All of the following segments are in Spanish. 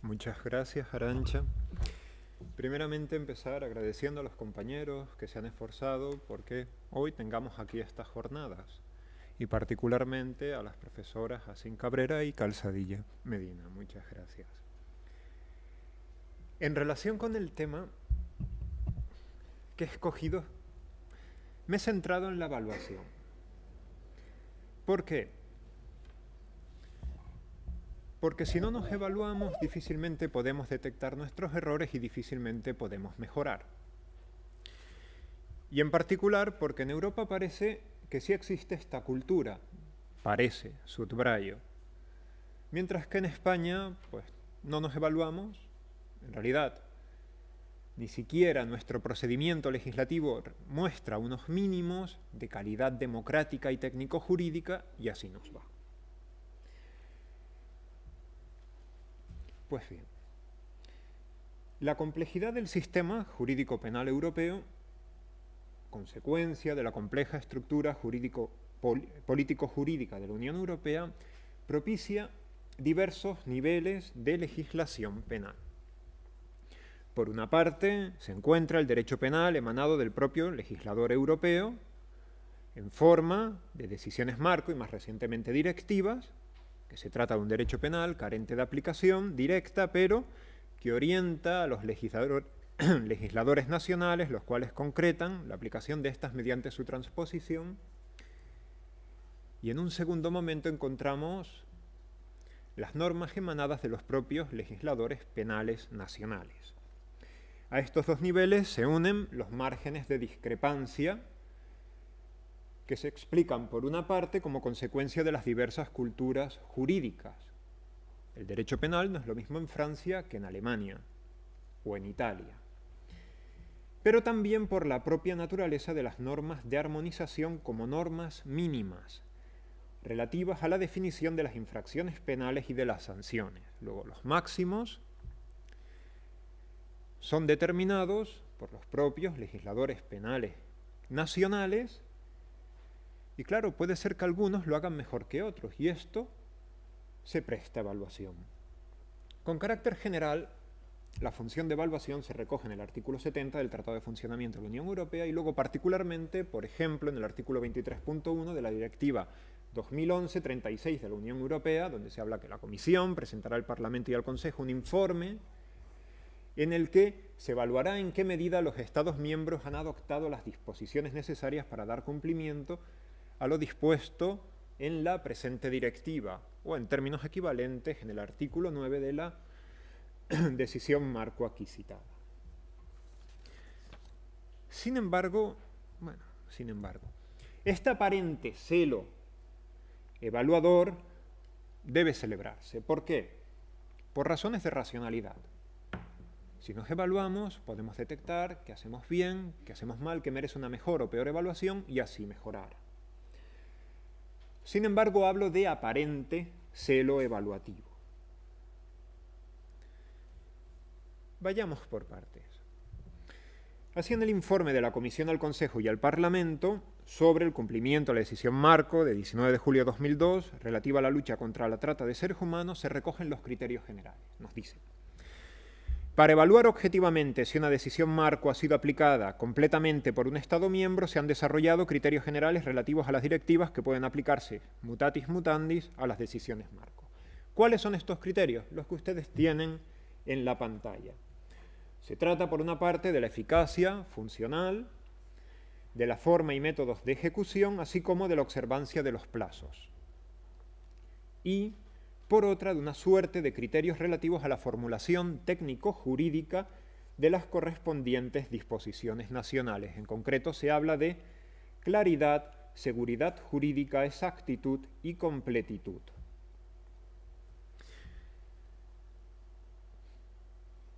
Muchas gracias, Arantxa. Primeramente empezar agradeciendo a los compañeros que se han esforzado porque hoy tengamos aquí estas jornadas, y particularmente a las profesoras Jacín Cabrera y Calzadilla Medina. Muchas gracias. En relación con el tema que he escogido, me he centrado en la evaluación. ¿Por qué? Porque si no nos evaluamos, difícilmente podemos detectar nuestros errores y difícilmente podemos mejorar. Y en particular porque en Europa parece que sí existe esta cultura, parece, subrayo. Mientras que en España, pues, no nos evaluamos, en realidad, ni siquiera nuestro procedimiento legislativo muestra unos mínimos de calidad democrática y técnico-jurídica, y así nos va. Pues bien, la complejidad del sistema jurídico penal europeo, consecuencia de la compleja estructura político-jurídica de la Unión Europea, propicia diversos niveles de legislación penal. Por una parte, se encuentra el derecho penal emanado del propio legislador europeo, en forma de decisiones marco y más recientemente directivas, que se trata de un derecho penal carente de aplicación directa, pero que orienta a los legisladores nacionales, los cuales concretan la aplicación de estas mediante su transposición. Y en un segundo momento encontramos las normas emanadas de los propios legisladores penales nacionales. A estos dos niveles se unen los márgenes de discrepancia que se explican, por una parte, como consecuencia de las diversas culturas jurídicas. El derecho penal no es lo mismo en Francia que en Alemania o en Italia. Pero también por la propia naturaleza de las normas de armonización como normas mínimas, relativas a la definición de las infracciones penales y de las sanciones. Luego, los máximos son determinados por los propios legisladores penales nacionales. Y claro, puede ser que algunos lo hagan mejor que otros, y esto se presta a evaluación. Con carácter general, la función de evaluación se recoge en el artículo 70 del Tratado de Funcionamiento de la Unión Europea y luego particularmente, por ejemplo, en el artículo 23.1 de la Directiva 2011/36 de la Unión Europea, donde se habla que la Comisión presentará al Parlamento y al Consejo un informe en el que se evaluará en qué medida los Estados miembros han adoptado las disposiciones necesarias para dar cumplimiento a lo dispuesto en la presente directiva, o en términos equivalentes en el artículo 9 de la decisión marco aquí citada. Sin embargo, este aparente celo evaluador debe celebrarse. ¿Por qué? Por razones de racionalidad. Si nos evaluamos, podemos detectar qué hacemos bien, qué hacemos mal, qué merece una mejor o peor evaluación y así mejorar. Sin embargo, hablo de aparente celo evaluativo. Vayamos por partes. Así, en el informe de la Comisión al Consejo y al Parlamento sobre el cumplimiento de la decisión marco de 19 de julio de 2002 relativa a la lucha contra la trata de seres humanos, se recogen los criterios generales. Nos dice: para evaluar objetivamente si una decisión marco ha sido aplicada completamente por un Estado miembro, se han desarrollado criterios generales relativos a las directivas que pueden aplicarse mutatis mutandis a las decisiones marco. ¿Cuáles son estos criterios? Los que ustedes tienen en la pantalla. Se trata, por una parte, de la eficacia funcional, de la forma y métodos de ejecución, así como de la observancia de los plazos. Y por otra, de una suerte de criterios relativos a la formulación técnico-jurídica de las correspondientes disposiciones nacionales. En concreto, se habla de claridad, seguridad jurídica, exactitud y completitud.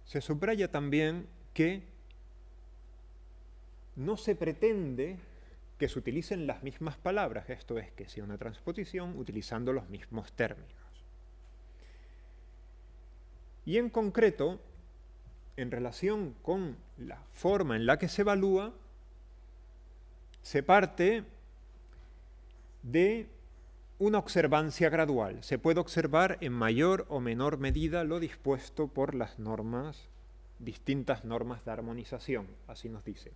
Se subraya también que no se pretende que se utilicen las mismas palabras, esto es, que sea una transposición utilizando los mismos términos. Y en concreto, en relación con la forma en la que se evalúa, se parte de una observancia gradual. Se puede observar en mayor o menor medida lo dispuesto por las normas, distintas normas de armonización, así nos dice.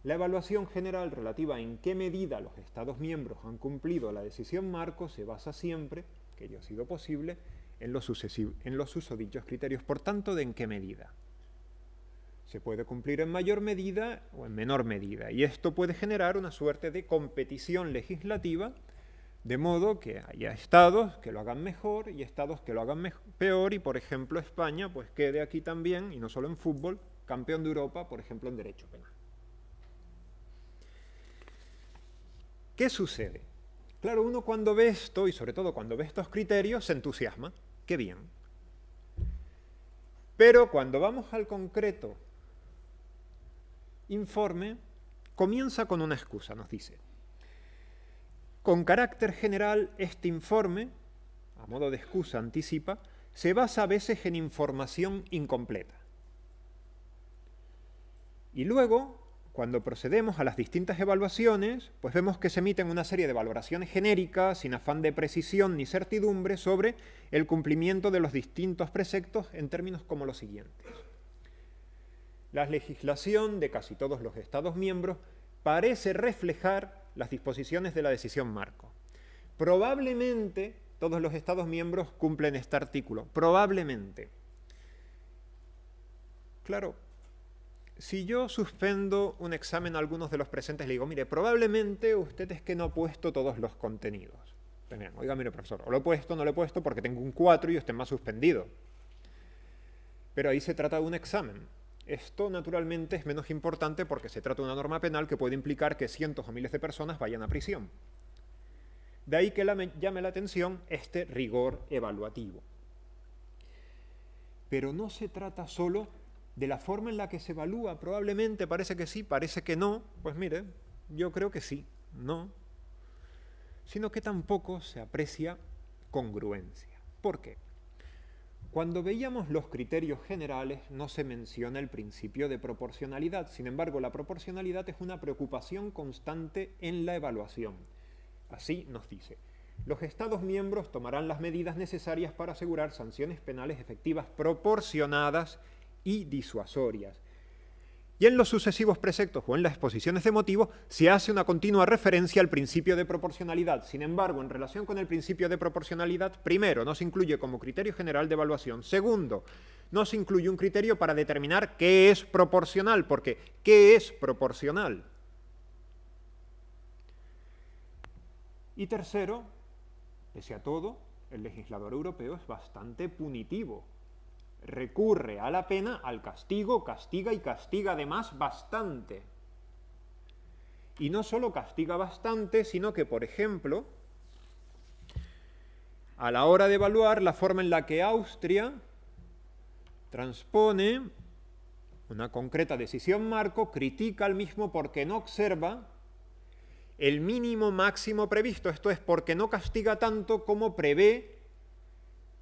La evaluación general relativa a en qué medida los Estados miembros han cumplido la decisión marco se basa siempre, que ello ha sido posible, en los susodichos criterios. Por tanto, ¿de en qué medida? Se puede cumplir en mayor medida o en menor medida, y esto puede generar una suerte de competición legislativa, de modo que haya estados que lo hagan mejor y estados que lo hagan peor, y por ejemplo España pues quede aquí también, y no solo en fútbol, campeón de Europa, por ejemplo en derecho penal. ¿Qué sucede? Claro, uno cuando ve esto, y sobre todo cuando ve estos criterios, se entusiasma. ¡Qué bien! Pero cuando vamos al concreto informe, comienza con una excusa, nos dice. Con carácter general, este informe, a modo de excusa anticipa, se basa a veces en información incompleta. Y luego, cuando procedemos a las distintas evaluaciones, pues vemos que se emiten una serie de valoraciones genéricas, sin afán de precisión ni certidumbre, sobre el cumplimiento de los distintos preceptos en términos como los siguientes. La legislación de casi todos los Estados miembros parece reflejar las disposiciones de la decisión marco. Probablemente todos los Estados miembros cumplen este artículo. Probablemente. Claro, si yo suspendo un examen a algunos de los presentes, le digo, mire, probablemente usted es que no ha puesto todos los contenidos. Oiga, mire, profesor, o lo he puesto o no lo he puesto porque tengo un 4 y usted me ha suspendido. Pero ahí se trata de un examen. Esto, naturalmente, es menos importante porque se trata de una norma penal que puede implicar que cientos o miles de personas vayan a prisión. De ahí que llame la atención este rigor evaluativo. Pero no se trata solo de la forma en la que se evalúa. Probablemente parece que sí, parece que no. Pues mire, yo creo que sí, no. Sino que tampoco se aprecia congruencia. ¿Por qué? Cuando veíamos los criterios generales no se menciona el principio de proporcionalidad. Sin embargo, la proporcionalidad es una preocupación constante en la evaluación. Así nos dice. Los Estados miembros tomarán las medidas necesarias para asegurar sanciones penales efectivas proporcionadas y disuasorias. Y en los sucesivos preceptos o en las exposiciones de motivos se hace una continua referencia al principio de proporcionalidad. Sin embargo, en relación con el principio de proporcionalidad, primero, no se incluye como criterio general de evaluación. Segundo, no se incluye un criterio para determinar qué es proporcional, porque ¿qué es proporcional? Y tercero, pese a todo, el legislador europeo es bastante punitivo. Recurre a la pena, al castigo, castiga y castiga además bastante. Y no solo castiga bastante, sino que, por ejemplo, a la hora de evaluar la forma en la que Austria transpone una concreta decisión marco, critica al mismo porque no observa el mínimo máximo previsto, esto es, porque no castiga tanto como prevé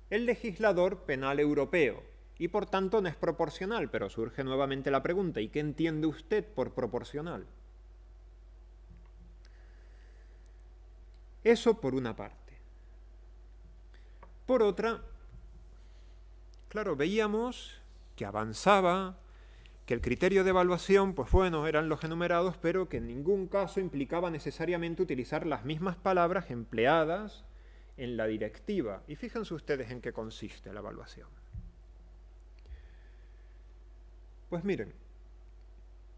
el legislador penal europeo, y por tanto no es proporcional. Pero surge nuevamente la pregunta, ¿y qué entiende usted por proporcional? Eso por una parte. Por otra, claro, veíamos que avanzaba, que el criterio de evaluación, pues bueno, eran los enumerados, pero que en ningún caso implicaba necesariamente utilizar las mismas palabras empleadas en la directiva. Y fíjense ustedes en qué consiste la evaluación. Pues miren,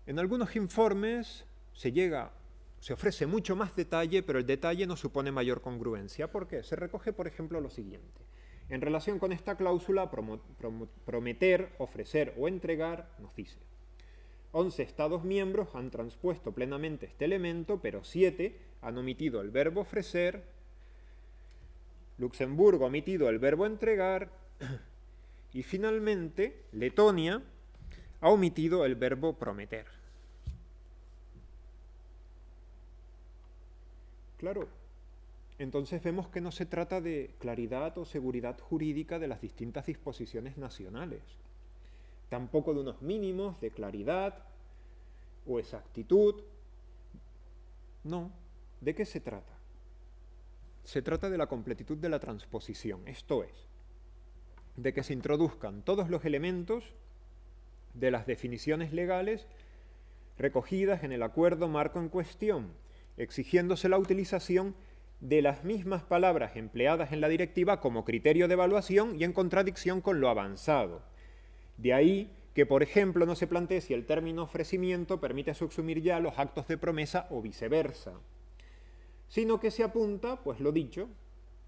en algunos informes se ofrece mucho más detalle, pero el detalle no supone mayor congruencia. ¿Por qué? Se recoge, por ejemplo, lo siguiente. En relación con esta cláusula, prometer, ofrecer o entregar, nos dice: 11 Estados miembros han transpuesto plenamente este elemento, pero 7 han omitido el verbo ofrecer, Luxemburgo ha omitido el verbo entregar, y finalmente Letonia ha omitido el verbo prometer. Claro, entonces vemos que no se trata de claridad o seguridad jurídica de las distintas disposiciones nacionales, tampoco de unos mínimos de claridad o exactitud. No, ¿de qué se trata? se trata de la completitud de la transposición, esto es, de que se introduzcan todos los elementos de las definiciones legales recogidas en el acuerdo marco en cuestión, exigiéndose la utilización de las mismas palabras empleadas en la directiva como criterio de evaluación y en contradicción con lo avanzado. De ahí que, por ejemplo, no se plantee si el término ofrecimiento permite subsumir ya los actos de promesa o viceversa, sino que se apunta, pues lo dicho,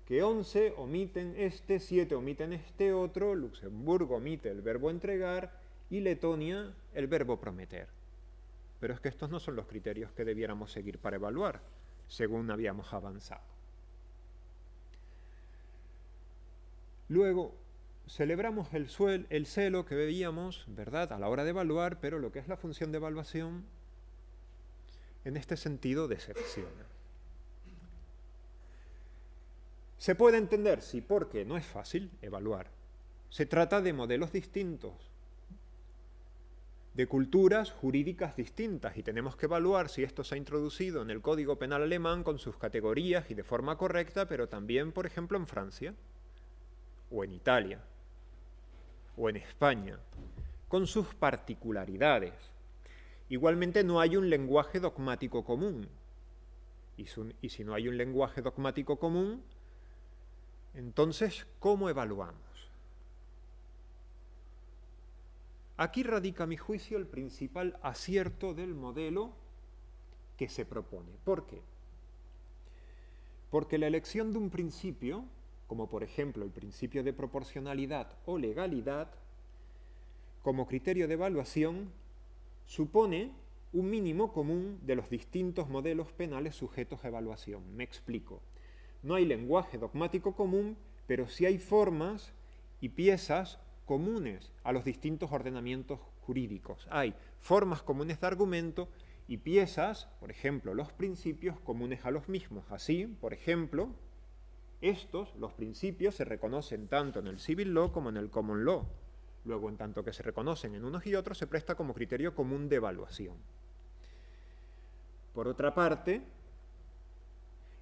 que 11 omiten este, 7 omiten este otro, Luxemburgo omite el verbo entregar y Letonia el verbo prometer. Pero es que estos no son los criterios que debiéramos seguir para evaluar, según habíamos avanzado. Luego, celebramos el celo que veíamos, ¿verdad?, a la hora de evaluar, pero lo que es la función de evaluación, en este sentido, decepciona. Se puede entender, sí, porque no es fácil evaluar. Se trata de modelos distintos, de culturas jurídicas distintas, y tenemos que evaluar si esto se ha introducido en el Código Penal alemán con sus categorías y de forma correcta, pero también, por ejemplo, en Francia, o en Italia, o en España, con sus particularidades. Igualmente no hay un lenguaje dogmático común, y si no hay un lenguaje dogmático común, entonces, ¿cómo evaluamos? Aquí radica, a mi juicio, el principal acierto del modelo que se propone. ¿Por qué? Porque la elección de un principio, como por ejemplo el principio de proporcionalidad o legalidad, como criterio de evaluación, supone un mínimo común de los distintos modelos penales sujetos a evaluación. Me explico. No hay lenguaje dogmático común, pero sí hay formas y piezas comunes a los distintos ordenamientos jurídicos. Hay formas comunes de argumento y piezas, por ejemplo, los principios comunes a los mismos. Así, por ejemplo, los principios, se reconocen tanto en el Civil Law como en el Common Law. Luego, en tanto que se reconocen en unos y otros, se presta como criterio común de evaluación. Por otra parte,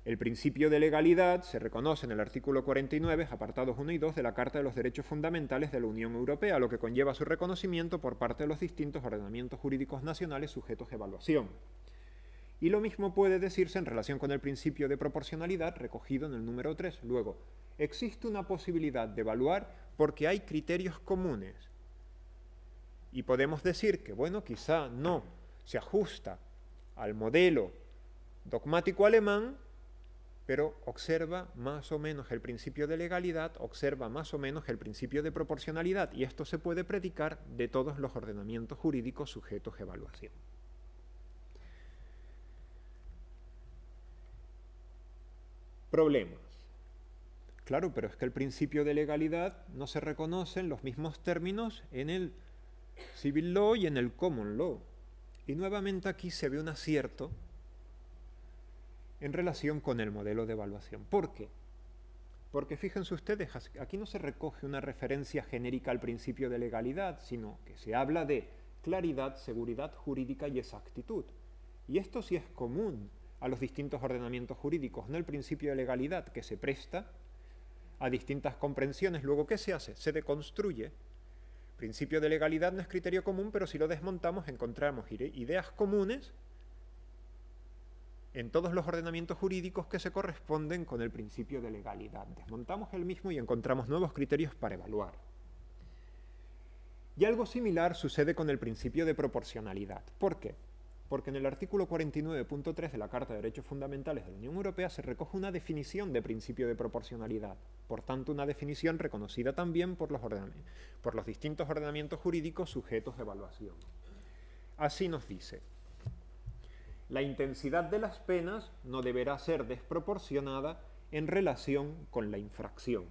el principio de legalidad se reconoce en el artículo 49, apartados 1 y 2 de la Carta de los Derechos Fundamentales de la Unión Europea, lo que conlleva su reconocimiento por parte de los distintos ordenamientos jurídicos nacionales sujetos a evaluación. Y lo mismo puede decirse en relación con el principio de proporcionalidad recogido en el número 3. Luego, existe una posibilidad de evaluar porque hay criterios comunes. Y podemos decir que, bueno, quizá no se ajusta al modelo dogmático alemán, pero observa más o menos el principio de legalidad, observa más o menos el principio de proporcionalidad, y esto se puede predicar de todos los ordenamientos jurídicos sujetos a evaluación. Problemas. Claro, pero es que el principio de legalidad no se reconoce en los mismos términos en el Civil Law y en el Common Law. Y nuevamente aquí se ve un acierto en relación con el modelo de evaluación. ¿Por qué? Porque fíjense ustedes, aquí no se recoge una referencia genérica al principio de legalidad, sino que se habla de claridad, seguridad jurídica y exactitud. Y esto sí es común a los distintos ordenamientos jurídicos, no el principio de legalidad que se presta a distintas comprensiones. Luego, ¿qué se hace? Se deconstruye. Principio de legalidad no es criterio común, pero si lo desmontamos encontramos ideas comunes en todos los ordenamientos jurídicos que se corresponden con el principio de legalidad. Desmontamos el mismo y encontramos nuevos criterios para evaluar. Y algo similar sucede con el principio de proporcionalidad. ¿Por qué? Porque en el artículo 49.3 de la Carta de Derechos Fundamentales de la Unión Europea se recoge una definición de principio de proporcionalidad. Por tanto, una definición reconocida también por los distintos ordenamientos jurídicos sujetos a evaluación. Así nos dice: la intensidad de las penas no deberá ser desproporcionada en relación con la infracción.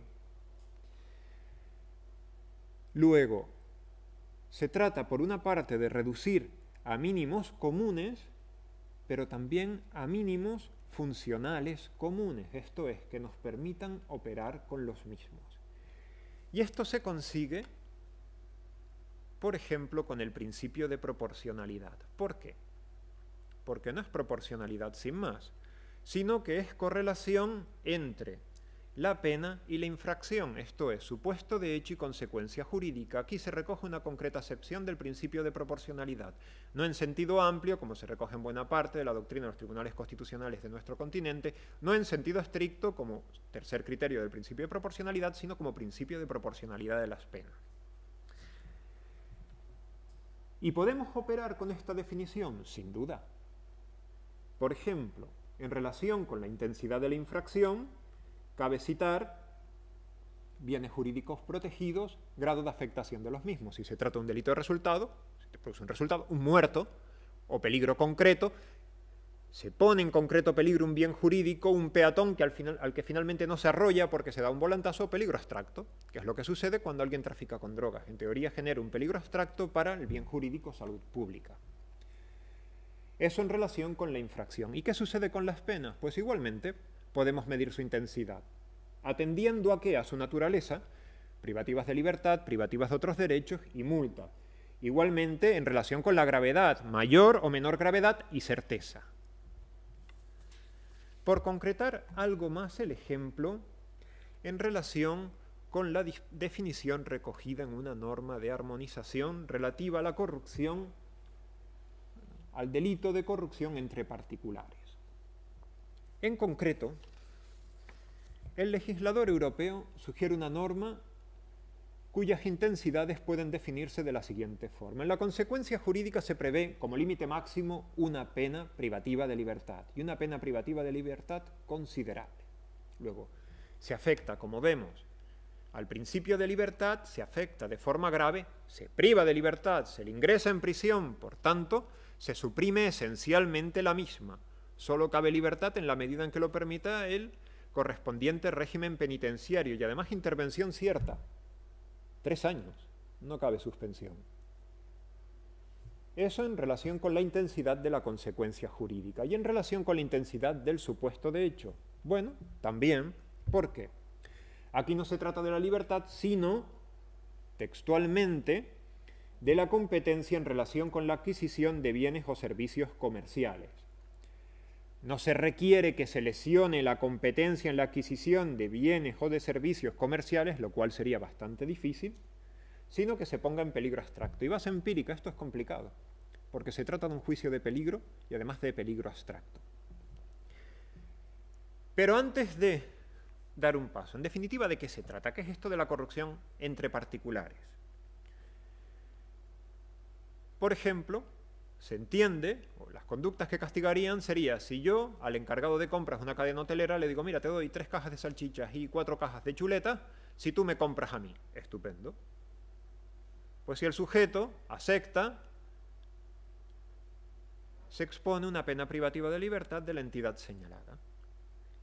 Luego, se trata por una parte de reducir a mínimos comunes, pero también a mínimos funcionales comunes, esto es, que nos permitan operar con los mismos. Y esto se consigue, por ejemplo, con el principio de proporcionalidad. ¿Por qué? Porque no es proporcionalidad sin más, sino que es correlación entre la pena y la infracción, esto es, supuesto de hecho y consecuencia jurídica. Aquí se recoge una concreta acepción del principio de proporcionalidad, no en sentido amplio, como se recoge en buena parte de la doctrina de los tribunales constitucionales de nuestro continente, no en sentido estricto, como tercer criterio del principio de proporcionalidad, sino como principio de proporcionalidad de las penas. ¿Y podemos operar con esta definición? Sin duda. Por ejemplo, en relación con la intensidad de la infracción, cabe citar bienes jurídicos protegidos, grado de afectación de los mismos. Si se trata de un delito de resultado, si te produce un resultado, un muerto o peligro concreto, se pone en concreto peligro un bien jurídico, un peatón al que finalmente no se arrolla porque se da un volantazo, o peligro abstracto, que es lo que sucede cuando alguien trafica con drogas. En teoría genera un peligro abstracto para el bien jurídico salud pública. Eso en relación con la infracción. ¿Y qué sucede con las penas? Pues igualmente podemos medir su intensidad, atendiendo a qué, a su naturaleza, privativas de libertad, privativas de otros derechos y multa. Igualmente en relación con la gravedad, mayor o menor gravedad y certeza. Por concretar algo más el ejemplo, en relación con la definición recogida en una norma de armonización relativa a la corrupción, al delito de corrupción entre particulares. En concreto, el legislador europeo sugiere una norma cuyas intensidades pueden definirse de la siguiente forma. En la consecuencia jurídica se prevé como límite máximo una pena privativa de libertad, y una pena privativa de libertad considerable. Luego, se afecta, como vemos, al principio de libertad, se afecta de forma grave, se priva de libertad, se le ingresa en prisión, por tanto, se suprime esencialmente la misma. Solo cabe libertad en la medida en que lo permita el correspondiente régimen penitenciario y además intervención cierta. 3 años, no cabe suspensión. Eso en relación con la intensidad de la consecuencia jurídica. Y en relación con la intensidad del supuesto de hecho. Bueno, también, ¿por qué? Aquí no se trata de la libertad, sino, textualmente, de la competencia en relación con la adquisición de bienes o servicios comerciales. No se requiere que se lesione la competencia en la adquisición de bienes o de servicios comerciales, lo cual sería bastante difícil, sino que se ponga en peligro abstracto. Y base empírica, esto es complicado, porque se trata de un juicio de peligro y además de peligro abstracto. Pero antes de dar un paso, en definitiva, ¿de qué se trata? ¿Qué es esto de la corrupción entre particulares? Por ejemplo, se entiende, o las conductas que castigarían sería si yo al encargado de compras de una cadena hotelera le digo, mira, te doy 3 cajas de salchichas y 4 cajas de chuletas si tú me compras a mí. Estupendo. Pues si el sujeto acepta, se expone una pena privativa de libertad de la entidad señalada.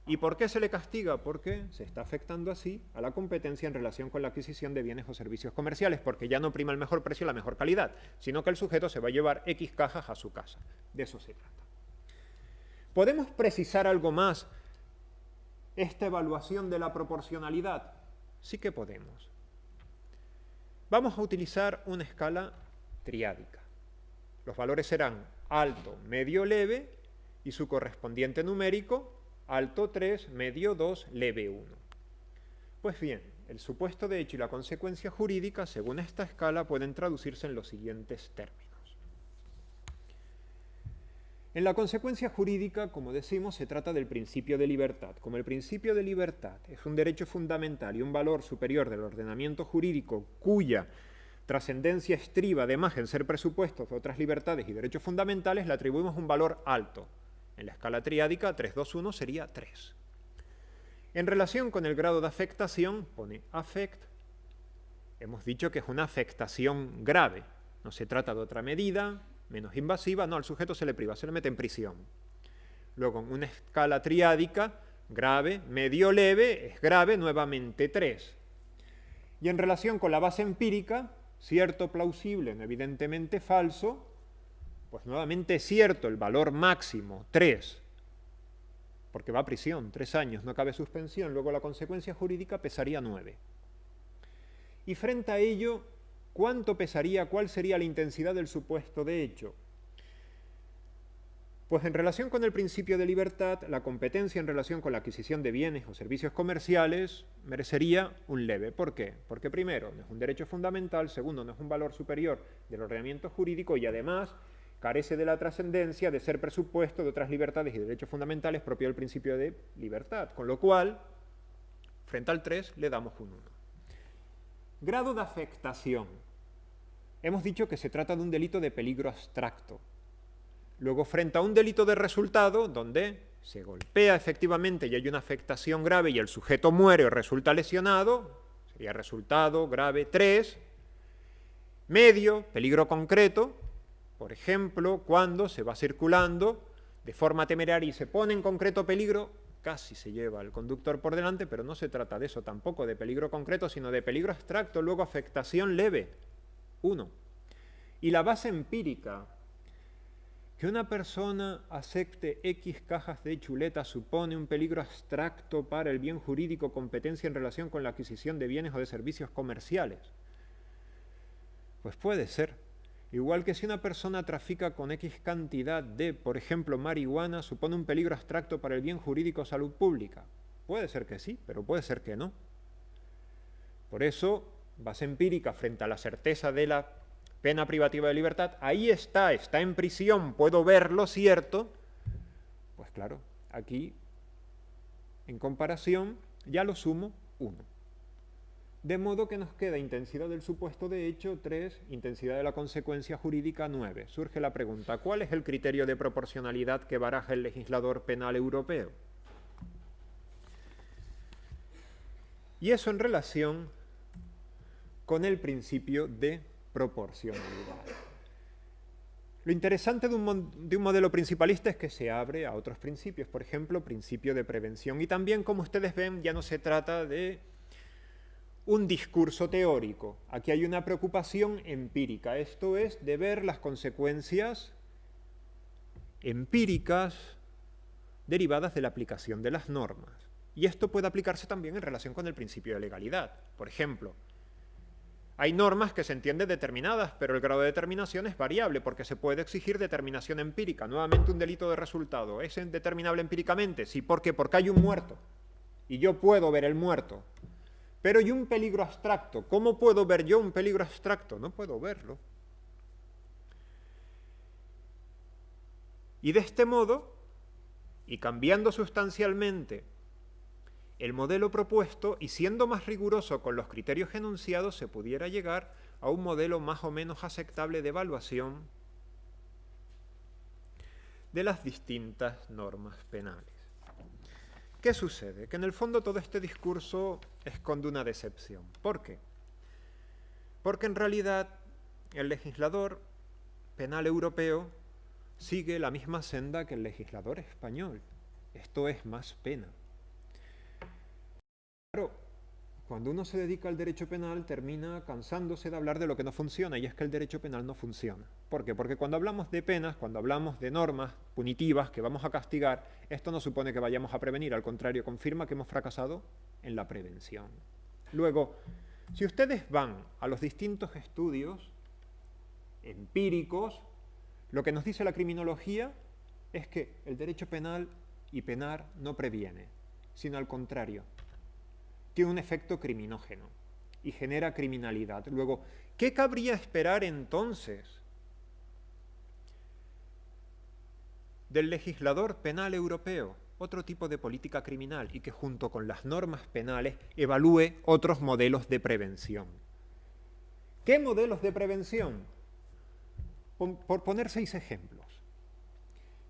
¿Y por qué se le castiga? Porque se está afectando así a la competencia en relación con la adquisición de bienes o servicios comerciales, porque ya no prima el mejor precio y la mejor calidad, sino que el sujeto se va a llevar X cajas a su casa. De eso se trata. ¿Podemos precisar algo más esta evaluación de la proporcionalidad? Sí que podemos. Vamos a utilizar una escala triádica. Los valores serán alto, medio, leve y su correspondiente numérico alto 3, medio 2, leve 1. Pues bien, el supuesto de hecho y la consecuencia jurídica, según esta escala, pueden traducirse en los siguientes términos. En la consecuencia jurídica, como decimos, se trata del principio de libertad. Como el principio de libertad es un derecho fundamental y un valor superior del ordenamiento jurídico cuya trascendencia estriba además en ser presupuestos de otras libertades y derechos fundamentales, le atribuimos un valor alto. En la escala triádica, 3, 2, 1 sería 3. En relación con el grado de afectación, pone affect. Hemos dicho que es una afectación grave. No se trata de otra medida, menos invasiva. No, al sujeto se le priva, se le mete en prisión. Luego, en una escala triádica, grave, medio, leve, es grave, nuevamente 3. Y en relación con la base empírica, cierto, plausible, no evidentemente falso, pues nuevamente es cierto, el valor máximo, 3, porque va a prisión, 3 años, no cabe suspensión, luego la consecuencia jurídica pesaría 9. Y frente a ello, ¿cuánto pesaría, cuál sería la intensidad del supuesto de hecho? Pues en relación con el principio de libertad, la competencia en relación con la adquisición de bienes o servicios comerciales merecería un leve. ¿Por qué? Porque primero, no es un derecho fundamental, segundo, no es un valor superior del ordenamiento jurídico y además carece de la trascendencia de ser presupuesto de otras libertades y derechos fundamentales propio del principio de libertad. Con lo cual, frente al 3, le damos un 1. Grado de afectación. Hemos dicho que se trata de un delito de peligro abstracto. Luego, frente a un delito de resultado, donde se golpea efectivamente y hay una afectación grave y el sujeto muere o resulta lesionado, sería resultado grave 3. Medio, peligro concreto, por ejemplo, cuando se va circulando de forma temeraria y se pone en concreto peligro, casi se lleva al conductor por delante, pero no se trata de eso tampoco, de peligro concreto, sino de peligro abstracto, luego afectación leve, 1. Y la base empírica, que una persona acepte X cajas de chuleta supone un peligro abstracto para el bien jurídico, competencia en relación con la adquisición de bienes o de servicios comerciales. Pues puede ser. Igual que si una persona trafica con X cantidad de, por ejemplo, marihuana, supone un peligro abstracto para el bien jurídico o salud pública. Puede ser que sí, pero puede ser que no. Por eso, base empírica frente a la certeza de la pena privativa de libertad, ahí está en prisión, puedo verlo, ¿cierto? Pues claro, aquí, en comparación, ya lo sumo 1. De modo que nos queda intensidad del supuesto de hecho 3, intensidad de la consecuencia jurídica 9. Surge la pregunta, ¿cuál es el criterio de proporcionalidad que baraja el legislador penal europeo? Y eso en relación con el principio de proporcionalidad. Lo interesante de un modelo principalista es que se abre a otros principios, por ejemplo, principio de prevención. Y también, como ustedes ven, ya no se trata de un discurso teórico. Aquí hay una preocupación empírica, esto es, de ver las consecuencias empíricas derivadas de la aplicación de las normas. Y esto puede aplicarse también en relación con el principio de legalidad. Por ejemplo, hay normas que se entienden determinadas, pero el grado de determinación es variable porque se puede exigir determinación empírica. Nuevamente un delito de resultado. ¿Es determinable empíricamente? Sí, ¿por qué? Porque hay un muerto y yo puedo ver el muerto. Pero ¿y un peligro abstracto? ¿Cómo puedo ver yo un peligro abstracto? No puedo verlo. Y de este modo, y cambiando sustancialmente el modelo propuesto y siendo más riguroso con los criterios enunciados, se pudiera llegar a un modelo más o menos aceptable de evaluación de las distintas normas penales. ¿Qué sucede? Que en el fondo todo este discurso esconde una decepción. ¿Por qué? Porque en realidad el legislador penal europeo sigue la misma senda que el legislador español. Esto es más pena. Claro, cuando uno se dedica al derecho penal termina cansándose de hablar de lo que no funciona, y es que el derecho penal no funciona. ¿Por qué? Porque cuando hablamos de penas, cuando hablamos de normas punitivas que vamos a castigar, esto no supone que vayamos a prevenir, al contrario, confirma que hemos fracasado en la prevención. Luego, si ustedes van a los distintos estudios empíricos, lo que nos dice la criminología es que el derecho penal y penar no previene, sino al contrario, tiene un efecto criminógeno y genera criminalidad. Luego, ¿qué cabría esperar entonces del legislador penal europeo? Otro tipo de política criminal y que junto con las normas penales evalúe otros modelos de prevención. ¿Qué modelos de prevención? Por poner 6 ejemplos.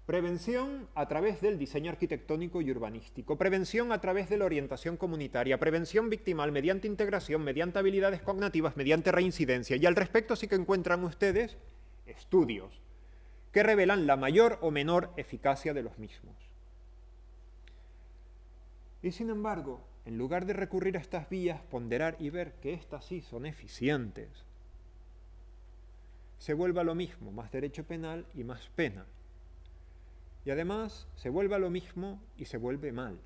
Prevención a través del diseño arquitectónico y urbanístico, prevención a través de la orientación comunitaria, prevención victimal mediante integración, mediante habilidades cognitivas, mediante reincidencia. Y al respecto sí que encuentran ustedes estudios que revelan la mayor o menor eficacia de los mismos. Y sin embargo, en lugar de recurrir a estas vías, ponderar y ver que estas sí son eficientes, se vuelve a lo mismo, más derecho penal y más pena. Y además se vuelve a lo mismo y se vuelve mal.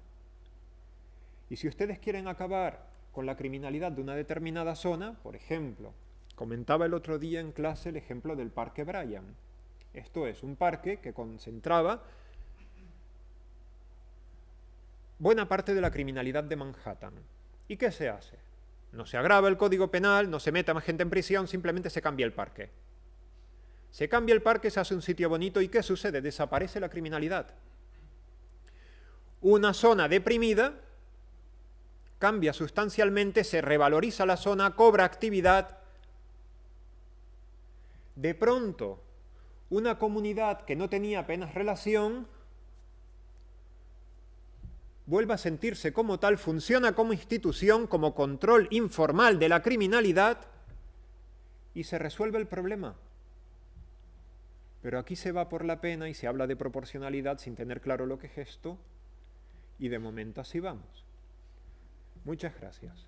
Y si ustedes quieren acabar con la criminalidad de una determinada zona, por ejemplo, comentaba el otro día en clase el ejemplo del Parque Bryan. Esto es, un parque que concentraba buena parte de la criminalidad de Manhattan. ¿Y qué se hace? No se agrava el Código Penal, no se mete a más gente en prisión, simplemente se cambia el parque. Se cambia el parque, se hace un sitio bonito, ¿y qué sucede? Desaparece la criminalidad. Una zona deprimida cambia sustancialmente, se revaloriza la zona, cobra actividad. De pronto, una comunidad que no tenía apenas relación vuelve a sentirse como tal, funciona como institución, como control informal de la criminalidad y se resuelve el problema. Pero aquí se va por la pena y se habla de proporcionalidad sin tener claro lo que es esto, y de momento así vamos. Muchas gracias.